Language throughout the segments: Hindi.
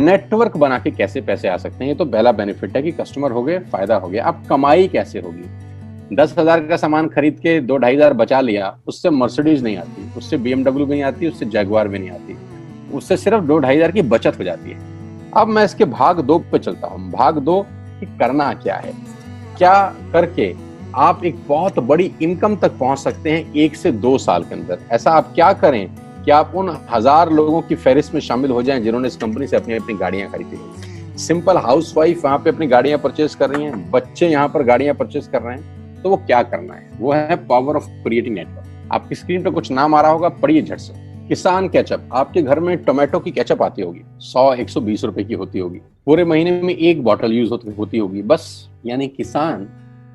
नेटवर्क बना के कैसे पैसे आ सकते हैं, ये तो पहला बेनिफिट है कि कस्टमर हो गए, फायदा हो गया। अब कमाई कैसे होगी? 10,000 का सामान खरीद के 2-2,500 बचा लिया, उससे मर्सिडीज नहीं आती, उससे BMW भी नहीं आती, उससे जैगवार भी नहीं आती, उससे सिर्फ 2-2,500 की बचत हो जाती है। अब मैं इसके भाग 2 पे चलता हूँ। भाग 2 कि करना क्या है, क्या करके आप एक बहुत बड़ी इनकम तक पहुंच सकते हैं 1 से 2 साल के अंदर। ऐसा आप क्या करें कि आप उन 1000 लोगों की फहरिस्त में शामिल हो जाएं जिन्होंने इस कंपनी से अपनी अपनी गाड़ियां खरीदी हैं। सिंपल हाउसवाइफ वहां पे अपनी गाड़ियां परचेज कर रही हैं, बच्चे यहाँ पर गाड़ियां परचेज कर रहे हैं, तो वो क्या करना है? वो है पावर ऑफ क्रिएटिंग नेटवर्क। आपकी स्क्रीन पर कुछ नाम आ रहा होगा, पढ़िए झट से। किसान केचप, आपके घर में टोमेटो की केचप आती होगी, 100-120 रुपए की होती होगी, पूरे महीने में 1 बॉटल यूज होती होगी बस। यानी किसान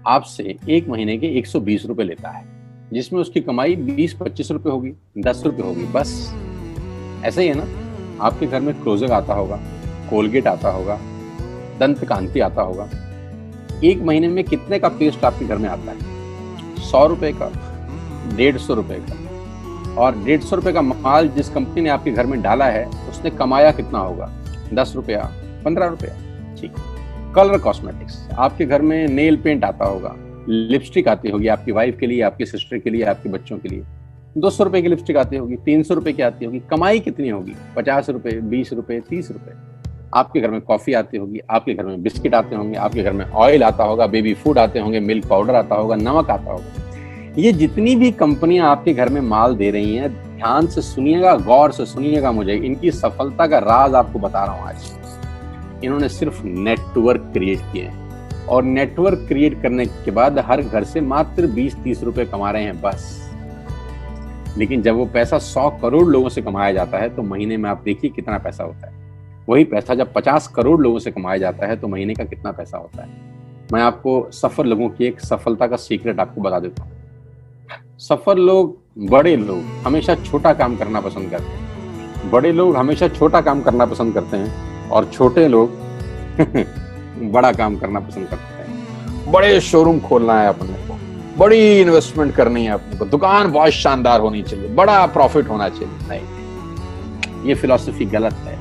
आपसे 1 महीने के 120 रुपए लेता है, जिसमें उसकी कमाई 20-25 रुपए होगी, 10 रुपए होगी बस। ऐसा ही है ना? आपके घर में क्लोजर आता होगा, कोलगेट आता होगा, दंत कांति आता होगा। 1 महीने में कितने का पेस्ट आपके घर में आता है? 100 रुपए का, 150 रुपए का। और 150 रुपए का माल जिस कंपनी ने आपके घर में डाला है, उसने कमाया कितना होगा? 10 रुपया, 15 रुपया। ठीक। कलर कॉस्मेटिक्स, आपके घर में नेल पेंट आता होगा, लिपस्टिक आती होगी आपकी वाइफ के लिए, आपकी सिस्टर के लिए, आपके बच्चों के लिए। 200 रुपए की लिपस्टिक आती होगी, 300 रुपए की आती होगी। कमाई कितनी होगी? 50 रुपए, 20 रुपए, 30 रुपए। आपके घर में कॉफी आती होगी, आपके घर में बिस्किट आते होंगे, आपके घर में ऑयल आता होगा, बेबी फूड आते होंगे, मिल्क पाउडर आता होगा, नमक आता होगा। ये जितनी भी कंपनियां आपके घर में माल दे रही हैं, ध्यान से सुनिएगा, गौर से सुनिएगा मुझे। इनकी सफलता का राज आपको बता रहा हूं आज। इन्होंने सिर्फ नेटवर्क क्रिएट किए हैं, और नेटवर्क क्रिएट करने के बाद हर घर से मात्र 20-30 रुपए कमा रहे हैं बस। लेकिन जब वो पैसा 100 करोड़ लोगों से कमाया जाता है तो महीने में आप देखिए कितना पैसा होता है। वही पैसा जब 50 करोड़ लोगों से कमाया जाता है तो महीने का कितना पैसा होता है। मैं आपको सफल लोगों की एक सफलता का सीक्रेट आपको बता देता हूँ। सफल लोग, बड़े लोग हमेशा छोटा काम करना पसंद करते हैं। बड़े लोग हमेशा छोटा काम करना पसंद करते हैं, और छोटे लोग बड़ा काम करना पसंद करते हैं। बड़े शोरूम खोलना है अपने को, बड़ी इन्वेस्टमेंट करनी है अपने को, दुकान बहुत शानदार होनी चाहिए, बड़ा प्रॉफिट होना चाहिए। नहीं, ये फिलॉसफी गलत है।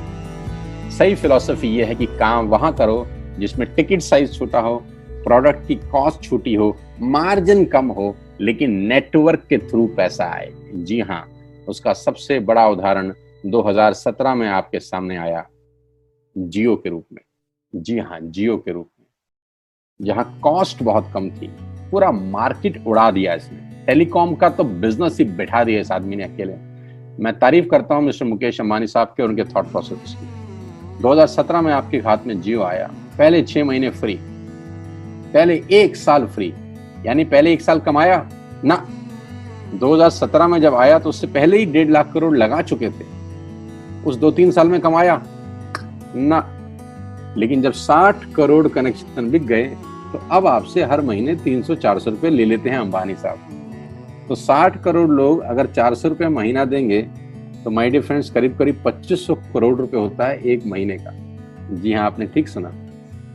सही फिलॉसफी ये है कि काम वहां करो जिसमें टिकट साइज छोटा हो, प्रोडक्ट की कॉस्ट छोटी हो, मार्जिन कम हो, लेकिन नेटवर्क के थ्रू पैसा आए। जी हाँ, उसका सबसे बड़ा उदाहरण 2017 में आपके सामने आया, जियो के रूप में। जी हाँ, जियो के रूप में, जहां कॉस्ट बहुत कम थी, पूरा मार्केट उड़ा दिया इसने। टेलीकॉम का तो बिजनेस ही बैठा दिया इस आदमी ने अकेले। मैं तारीफ करता हूं मिस्टर मुकेश अंबानी साहब के और उनके थॉट प्रोसेस की। 2017 में आपके हाथ में जियो आया, पहले 6 महीने फ्री, पहले 1 साल फ्री। यानी पहले 1 साल कमाया ना। 2017 में जब आया तो उससे पहले ही 1.5 लाख करोड़ लगा चुके थे। उस 2-3 साल में कमाया ना। लेकिन जब 60 करोड़ कनेक्शन बिक गए तो अब आपसे हर महीने 300-400 रुपए ले लेते हैं अंबानी साहब। तो 60 करोड़ लोग अगर 400 रुपए महीना देंगे तो माय डियर फ्रेंड्स, करीब करीब 2500 करोड़ रुपए होता है 1 महीने का। जी हाँ, आपने ठीक सुना।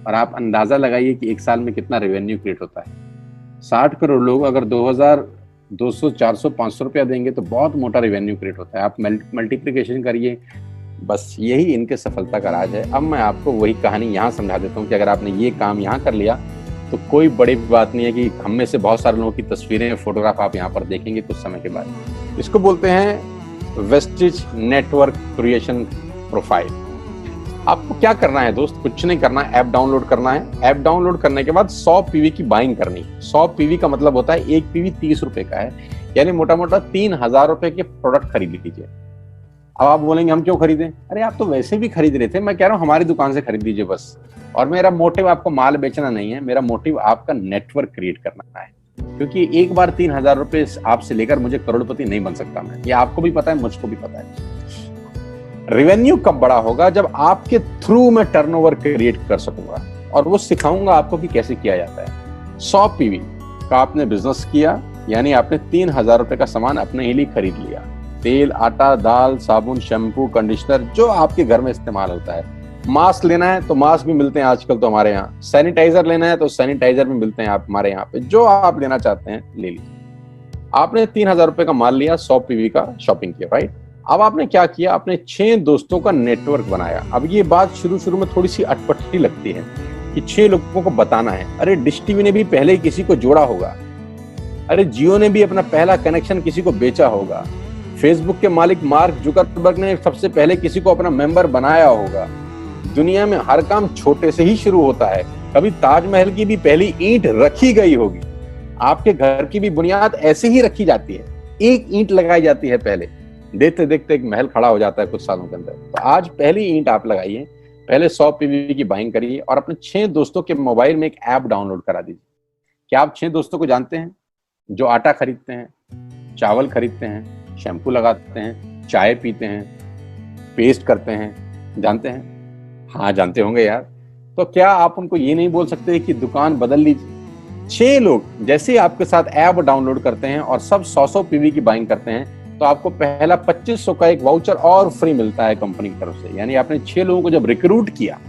और आप अंदाजा लगाइए कि 1 साल में कितना रेवेन्यू क्रिएट होता है। 60 करोड़ लोग अगर 2000, 200, 400, 500 रुपया देंगे तो बहुत मोटा रेवेन्यू क्रिएट होता है। आप मल्टीप्लिकेशन करिए, बस यही इनके सफलता का राज है। अब मैं आपको वही कहानी यहाँ समझा देता हूँ कि अगर आपने ये काम यहाँ कर लिया तो कोई बड़ी बात नहीं है कि हम में से बहुत सारे लोगों की तस्वीरें, फोटोग्राफ आप यहाँ पर देखेंगे कुछ समय के बाद। इसको बोलते हैं वेस्टिज नेटवर्क क्रिएशन प्रोफाइल। आपको क्या करना है दोस्त? कुछ नहीं करना है, ऐप डाउनलोड करना है। ऐप डाउनलोड करने के बाद 100 पीवी की बाइंग करनी है। 100 पीवी का मतलब होता है 1 पीवी 30 रुपए का है, यानी मोटा मोटा 3000 रुपए के प्रोडक्ट खरीद लीजिए। अब आप बोलेंगे हम क्यों खरीदें? अरे आप तो वैसे भी खरीद रहे थे, मैं कह रहा हूँ हमारी दुकान से खरीद लीजिए बस। और मेरा मोटिव आपको माल बेचना नहीं है, मेरा मोटिव आपका नेटवर्क क्रिएट करना है। क्योंकि एक बार 3000 रुपए आपसे लेकर मुझे करोड़पति नहीं बन सकता मैं, ये आपको भी पता है, मुझको भी पता है। रेवेन्यू कब बड़ा होगा? जब आपके थ्रू मैं टर्नओवर क्रिएट कर सकूंगा, और वो सिखाऊंगा आपको कि कैसे किया जाता है। 100 पीवी का आपने बिजनेस किया, यानी आपने 3000 रुपए का सामान अपने ही लिए खरीद लिया। तेल, आटा, दाल, साबुन, शैम्पू, कंडीशनर, जो आपके घर में इस्तेमाल होता है। मास्क लेना है तो मास्क भी मिलते हैं आजकल तो हमारे यहाँ। सैनिटाइजर लेना है तो सैनिटाइजर भी मिलते हैं आप हमारे यहाँ पे। जो आप लेना चाहते हैं ले लीजिए। आपने 3000 रुपए का माल लिया, 100 पीवी का शॉपिंग किया, राइट? अब आपने क्या किया, आपने 6 दोस्तों का नेटवर्क बनाया। अब ये बात शुरू शुरू में थोड़ी सी अटपटी लगती है कि 6 लोगों को बताना है। अरे डिश टीवी ने भी पहले किसी को जोड़ा होगा, अरे जियो ने भी अपना पहला कनेक्शन किसी को बेचा होगा, फेसबुक के मालिक मार्क जुकरबर्ग ने सबसे पहले किसी को अपना मेंबर बनाया होगा। दुनिया में हर काम छोटे से ही शुरू होता है। कभी ताजमहल की भी पहली ईंट रखी गई होगी, आपके घर की भी बुनियाद ऐसे ही रखी जाती है, एक ईंट लगाई जाती है पहले, देखते देखते एक महल खड़ा हो जाता है कुछ सालों के अंदर। तो आज पहली ईंट आप लगाइए, पहले 100 पीवी की बाइंग करिए और अपने 6 दोस्तों के मोबाइल में एक ऐप डाउनलोड करा दीजिए। क्या आप 6 दोस्तों को जानते हैं जो आटा खरीदते हैं, चावल खरीदते हैं, शैम्पू लगाते हैं, चाय पीते हैं, पेस्ट करते हैं? जानते हैं? हाँ जानते होंगे यार। तो क्या आप उनको ये नहीं बोल सकते कि दुकान बदल लीजिए? 6 लोग जैसे आपके साथ ऐप डाउनलोड करते हैं और सब 100 पीवी की बाइंग करते हैं तो आपको पहला 2500 का एक वाउचर और फ्री मिलता है कंपनी की तरफ से। यानी आपने 6 लोगों को जब रिक्रूट किया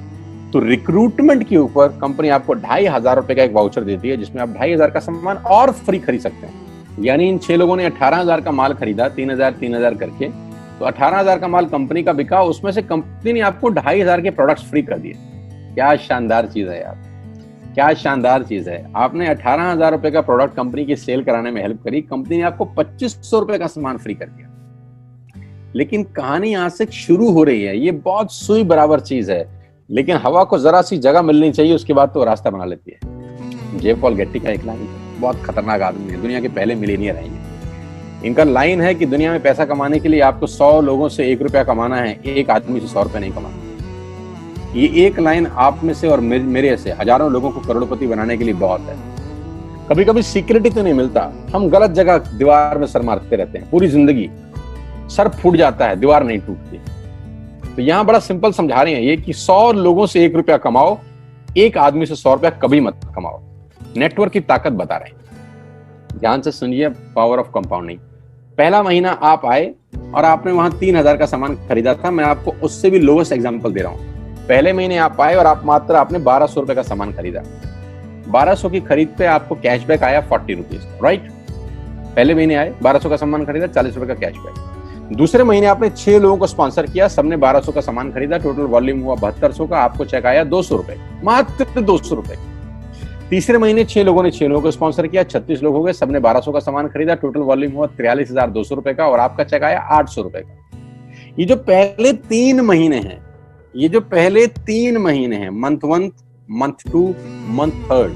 तो रिक्रूटमेंट के ऊपर कंपनी आपको 2500 रुपए का एक वाउचर देती है जिसमें आप 2500 का सामान और फ्री खरीद सकते हैं। यानी इन 6 लोगों ने 18,000 का माल खरीदा, 3,000 करके, तो 18,000 का माल कंपनी का बिका, उसमें से कंपनी ने आपको 2500 के प्रोडक्ट्स फ्री कर दिए। क्या शानदार चीज है यार, क्या शानदार चीज है। आपने 18,000 रुपए का प्रोडक्ट कंपनी की सेल कराने में हेल्प करी, कंपनी ने आपको 2500 रुपए का सामान फ्री कर दिया। लेकिन कहानी यहां से शुरू हो रही है। ये बहुत सुई बराबर चीज है, लेकिन हवा को जरा सी जगह मिलनी चाहिए, उसके बाद तो रास्ता बना लेती है। जे पॉल गेट्टी का एक लाइन है, बहुत खतरनाक आदमी है, दुनिया के पहले मिलीनियर है। इनका लाइन है कि दुनिया में पैसा कमाने के लिए आपको 100 लोगों से 1 रुपया कमाना है, एक आदमी से 100 रुपया नहीं कमाना। ये एक लाइन आप में से और मेरे से हजारों लोगों को करोड़पति बनाने के लिए बहुत है। कभी कभी सिक्योरिटी तो नहीं मिलता, हम गलत जगह दीवार में सर मारते रहते हैं, पूरी जिंदगी सर फूट जाता है, दीवार नहीं टूटती। तो यहां बड़ा सिंपल समझा रहे हैं ये कि 100 लोगों से 1 रुपया कमाओ, एक आदमी से 100 रुपया कभी मत कमाओ। नेटवर्क की ताकत बता रहे हैं, ध्यान से सुनिए, पावर ऑफ कंपाउंडिंग। पहला महीना आप आए और आपने वहां 3,000 का सामान खरीदा था। मैं आपको उससे भी लोवेस्ट एग्जांपल दे रहा हूं। पहले महीने आप आए और आपने 1200 रुपए का सामान खरीदा। 1200 की खरीद पे आपको कैशबैक आया 40 रुपीज, राइट? पहले महीने आए, 1200 का सामान खरीदा, 40 रुपए का कैशबैक। दूसरे महीने आपने 6 लोगों को स्पॉन्सर किया, सबने 1200 का सामान खरीदा, टोटल वॉल्यूम हुआ 7200 का, आपको चेक आया 200 रुपए, मात्र 200 रुपए। तीसरे महीने 6 लोगों ने 6 लोगों को स्पॉन्सर किया, 36 लोग हो गए, सबने 1200 का सामान खरीदा, टोटल वॉल्यूम हुआ 43,200 रुपए का और आपका चेक आया 800 रुपए का। ये जो पहले 3 महीने हैं, मंथ 1, मंथ 2, मंथ 3,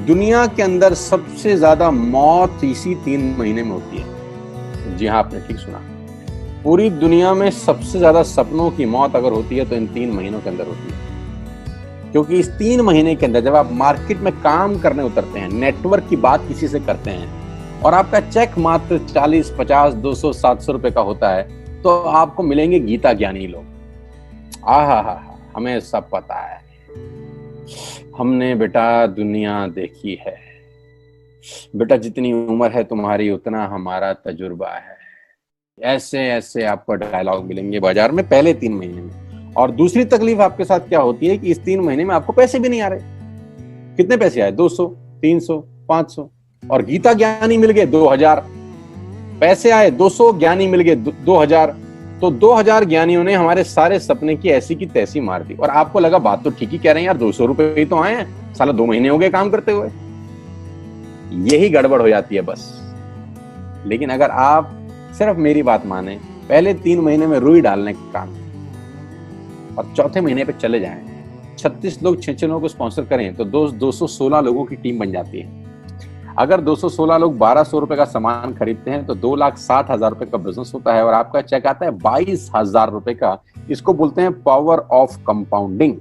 दुनिया के अंदर सबसे ज्यादा मौत इसी 3 महीने में होती है। जी हाँ, आपने ठीक सुना, पूरी दुनिया में सबसे ज्यादा सपनों की मौत अगर होती है तो इन 3 महीनों के अंदर होती है। क्योंकि इस 3 महीने के अंदर जब आप मार्केट में काम करने उतरते हैं, नेटवर्क की बात किसी से करते हैं और आपका चेक मात्र 40, 50, 200, 700 रुपए का होता है, तो आपको मिलेंगे गीता ज्ञानी लोग। हमें सब पता है, हमने बेटा दुनिया देखी है, बेटा जितनी उम्र है तुम्हारी उतना हमारा तजुर्बा है। ऐसे ऐसे आपको डायलॉग मिलेंगे बाजार में पहले 3 महीने में। और दूसरी तकलीफ आपके साथ क्या होती है कि इस 3 महीने में आपको पैसे भी नहीं आ रहे। कितने पैसे आए? 200, 300, 500, और गीता ज्ञानी मिल गए 2000। पैसे आए 200, ज्ञानी मिल गए 2000। तो 2000 ज्ञानियों ने हमारे सारे सपने की ऐसी की तैसी मार दी। और आपको लगा बात तो ठीक ही कह रहे हैं यार, 200 रुपए ही तो आए हैं, साला 2 महीने हो गए काम करते हुए। यही गड़बड़ हो जाती है बस। लेकिन अगर आप सिर्फ मेरी बात माने, पहले 3 महीने में रुई डालने का काम और चौथे महीने पे चले जाएं, 36 लोग 6 लोगों को स्पॉन्सर करें तो 216 लोगों की टीम बन जाती है। अगर 216 लोग 1200 रुपए का सामान खरीदते हैं तो 2,60,000 रुपए का बिजनेस होता है और आपका चेक आता है 22,000 रुपए का। इसको बोलते हैं पावर ऑफ कंपाउंडिंग।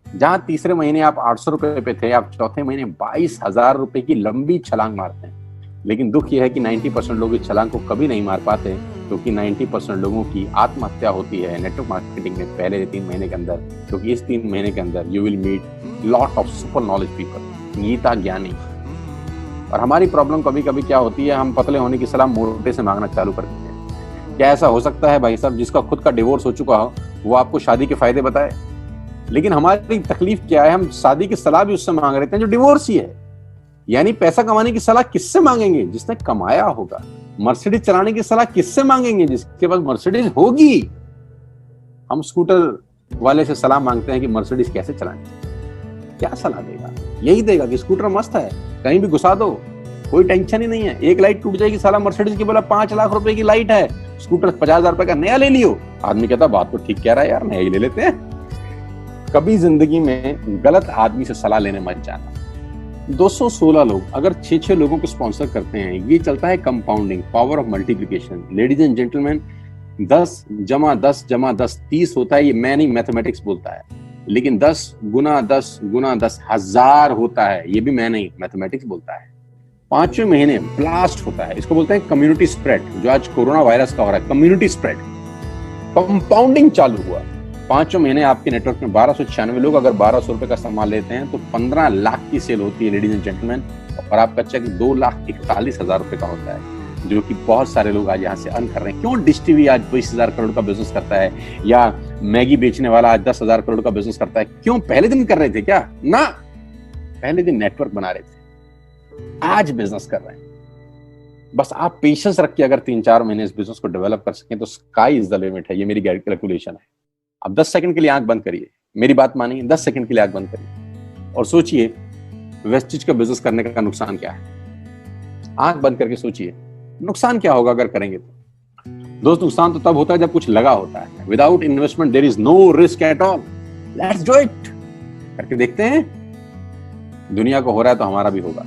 जहां तीसरे महीने आप 800 रुपए पे थे, आप चौथे महीने 22,000 रुपए की लंबी छलांग मारते हैं। लेकिन दुख यह है कि 90% लोग इस छलांग को कभी नहीं मार पाते, क्योंकि 90% लोगों की आत्महत्या होती है नेटवर्क मार्केटिंग में पहले 3 महीने के अंदर। क्योंकि इस 3 महीने के अंदर you will meet lot of super knowledge people, गीता ज्ञानी। और हमारी प्रॉब्लम कभी कभी क्या होती है, हम पतले होने की सलाह मोटे से मांगना चालू कर देते हैं। क्या ऐसा हो सकता है भाई साहब, जिसका खुद का डिवोर्स हो चुका हो वो आपको शादी के फायदे बताए? लेकिन हमारी तकलीफ क्या है, हम शादी की सलाह भी उससे मांग रहे हैं जो डिवोर्स ही है। यानी पैसा कमाने की सलाह किससे मांगेंगे? जिसने कमाया होगा। मर्सिडीज चलाने की सलाह किससे मांगेंगे? जिसके पास मर्सिडीज होगी। हम स्कूटर वाले से सलाह मांगते हैं कि मर्सिडीज कैसे चलानी, क्या सलाह देगा? यही देगा कि स्कूटर मस्त है, कहीं भी घुसा दो, कोई टेंशन ही नहीं है। एक लाइट टूट जाएगी, साला मर्सिडीज की बोला 5 लाख रुपए की लाइट है, स्कूटर 50,000 रुपए का नया ले लियो। आदमी कहता बात तो ठीक कह रहा है यार, नया ही ले लेते हैं। कभी जिंदगी में गलत आदमी से सलाह लेने मत जाना। 216 लोग अगर 6-6 लोगों को स्पॉन्सर करते हैं, ये चलता है compounding, power of multiplication. Ladies and gentleman, 10 + 10 = 10 30 होता है। ये मैं नहीं, मैथमेटिक्स बोलता है। लेकिन 10 × 10 × 10 1000 होता है। ये भी मैं नहीं, मैथमेटिक्स बोलता है। 5वें महीने ब्लास्ट होता है, इसको बोलते हैं कम्युनिटी स्प्रेड। जो आज कोरोना वायरस का हो रहा है, कम्युनिटी स्प्रेड, कंपाउंडिंग चालू हुआ। 5वें महीने आपके नेटवर्क में 1296 लोग अगर 1200 रुपए का सामान लेते हैं तो 15 लाख की सेल होती है लेडीज एंड जेंटलमैन। और आपका चेक 2,41,000 रुपए का होता है, जो कि बहुत सारे लोग आज यहाँ से अर्न कर रहे हैं। क्यों डिश टीवी आज 20,000 करोड़ का बिजनेस करता है, या मैगी बेचने वाला आज 10,000 करोड़ का बिजनेस करता है? क्यों? पहले दिन कर रहे थे क्या? ना, पहले दिन नेटवर्क बना रहे थे, आज बिजनेस कर रहे हैं। बस आप पेशेंस रख के अगर 3-4 महीने इस बिजनेस को डेवलप कर सकें तो स्काई इज द लिमिट है। ये मेरी कैलकुलेशन है। अब 10 सेकंड के लिए आंख बंद करिए, मेरी बात मानिए, 10 सेकंड के लिए आंख बंद करिए और सोचिए वेस्टिज का बिजनेस करने का नुकसान क्या है। आंख बंद करके सोचिए नुकसान क्या होगा अगर करेंगे तो। दोस्त, नुकसान तो तब होता है जब कुछ लगा होता है। Without investment there is no risk at all. Let's do it. करके देखते हैं, दुनिया को हो रहा है तो हमारा भी होगा।